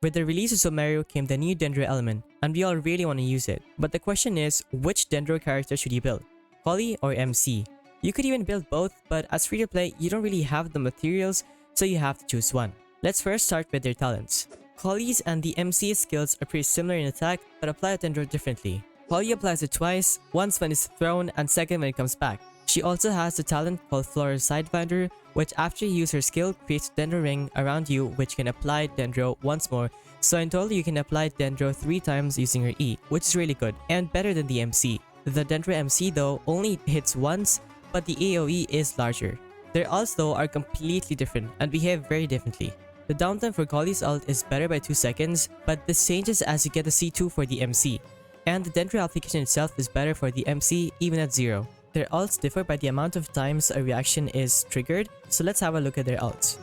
With the release of Super Mario came the new Dendro element, and we all really want to use it. But the question is, which Dendro character should you build? Collei or MC? You could even build both, but as free to play, you don't really have the materials, so you have to choose one. Let's first start with their talents. Collei's and the MC's skills are pretty similar in attack, but apply to Dendro differently. Collei applies it twice, once when it's thrown and second when it comes back. She also has a talent called Flora's Sidewinder, which after you use her skill creates a Dendro ring around you which can apply Dendro once more, so in total you can apply Dendro 3 times using her E, which is really good, and better than the MC. The Dendro MC though only hits once, but the AoE is larger. Their ults though are completely different and behave very differently. The downtime for Collei's ult is better by 2 seconds, but this changes as you get a C2 for the MC. And the Dendro application itself is better for the MC even at 0. Their ults differ by the amount of times a reaction is triggered, so let's have a look at their ults.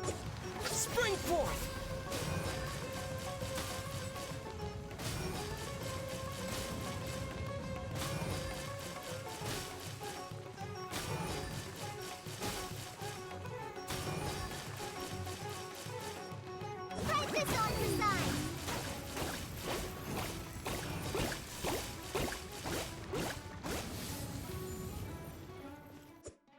Spring forth! Write this on the side!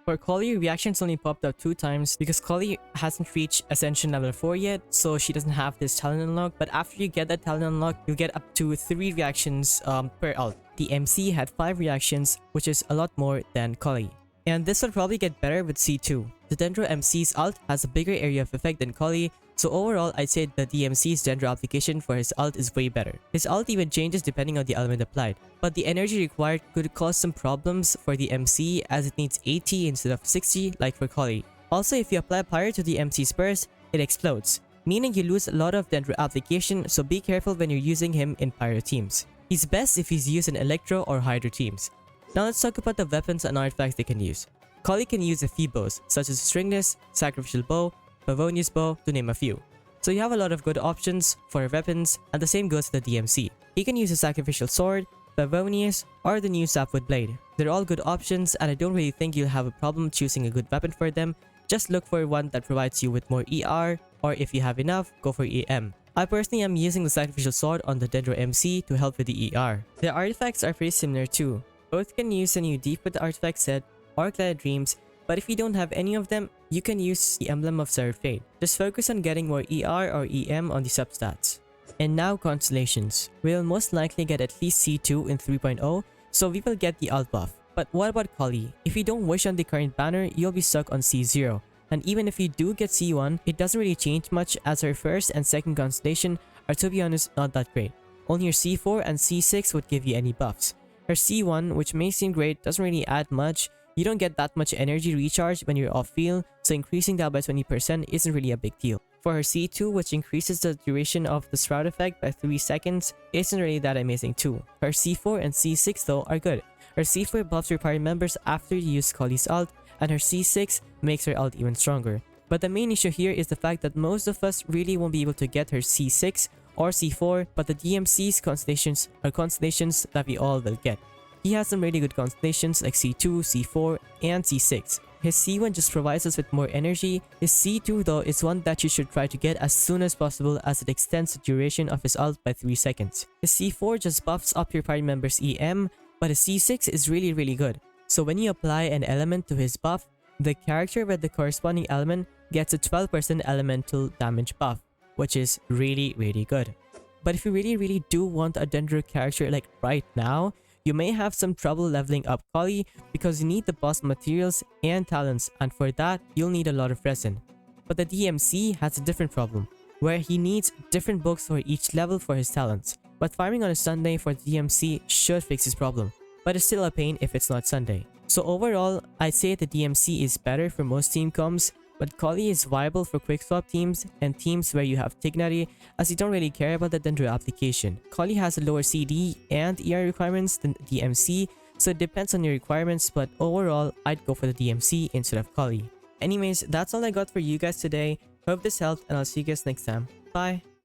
For Collei, reactions only popped up 2 times because Collei hasn't reached Ascension level 4 yet, so she doesn't have this talent unlock, but after you get that talent unlock, you'll get up to 3 reactions per ult. The MC had 5 reactions, which is a lot more than Collei. And this will probably get better with C2. The Dendro MC's ult has a bigger area of effect than Collei, so overall I'd say that the MC's Dendro application for his ult is way better. His ult even changes depending on the element applied, but the energy required could cause some problems for the MC as it needs 80 instead of 60 like for Collei. Also, if you apply Pyro to the MC's burst, it explodes, meaning you lose a lot of Dendro application, so be careful when you're using him in Pyro teams. He's best if he's used in Electro or Hydro teams. Now let's talk about the weapons and artifacts they can use. Collei can use a few bows, such as Stringless, Sacrificial Bow, Pavonius Bow, to name a few. So you have a lot of good options for weapons, and the same goes to the DMC. He can use a Sacrificial Sword, Pavonius, or the new Sapwood Blade. They're all good options, and I don't really think you'll have a problem choosing a good weapon for them. Just look for one that provides you with more ER, or if you have enough, go for EM. I personally am using the Sacrificial Sword on the Dendro MC to help with the ER. The artifacts are pretty similar too. Both can use the new Deep with the Artifact set or Clouded Dreams, but if you don't have any of them, you can use the Emblem of Severed Fate. Just focus on getting more ER or EM on the substats. And now Constellations. We'll most likely get at least C2 in 3.0, so we will get the ult buff. But what about Collei? If you don't wish on the current banner, you'll be stuck on C0. And even if you do get C1, it doesn't really change much as her first and second Constellation are, to be honest, not that great. Only your C4 and C6 would give you any buffs. Her C1, which may seem great, doesn't really add much. You don't get that much energy recharge when you're off field, so increasing that by 20% isn't really a big deal. For her C2, which increases the duration of the Shroud effect by 3 seconds, isn't really that amazing too. Her C4 and C6 though are good. Her C4 buffs your party members after you use Collei's ult, and her C6 makes her ult even stronger. But the main issue here is the fact that most of us really won't be able to get her C6 or C4, but the DMC's constellations are constellations that we all will get. He has some really good constellations like C2, C4, and C6. His C1 just provides us with more energy. His C2 though is one that you should try to get as soon as possible as it extends the duration of his ult by 3 seconds. His C4 just buffs up your party member's EM, but his C6 is really good. So when you apply an element to his buff, the character with the corresponding element gets a 12% elemental damage buff, which is really good. But if you really do want a Dendro character like right now, you may have some trouble leveling up Collei because you need the boss materials and talents, and for that, you'll need a lot of resin. But the DMC has a different problem, where he needs different books for each level for his talents. But farming on a Sunday for the DMC should fix his problem, but it's still a pain if it's not Sunday. So overall, I'd say the DMC is better for most team comps, but Collei is viable for quick swap teams and teams where you have Tignari, as you don't really care about the Dendro application. Collei has a lower CD and ER requirements than DMC, so it depends on your requirements, but overall, I'd go for the DMC instead of Collei. Anyways, that's all I got for you guys today. Hope this helped, and I'll see you guys next time. Bye!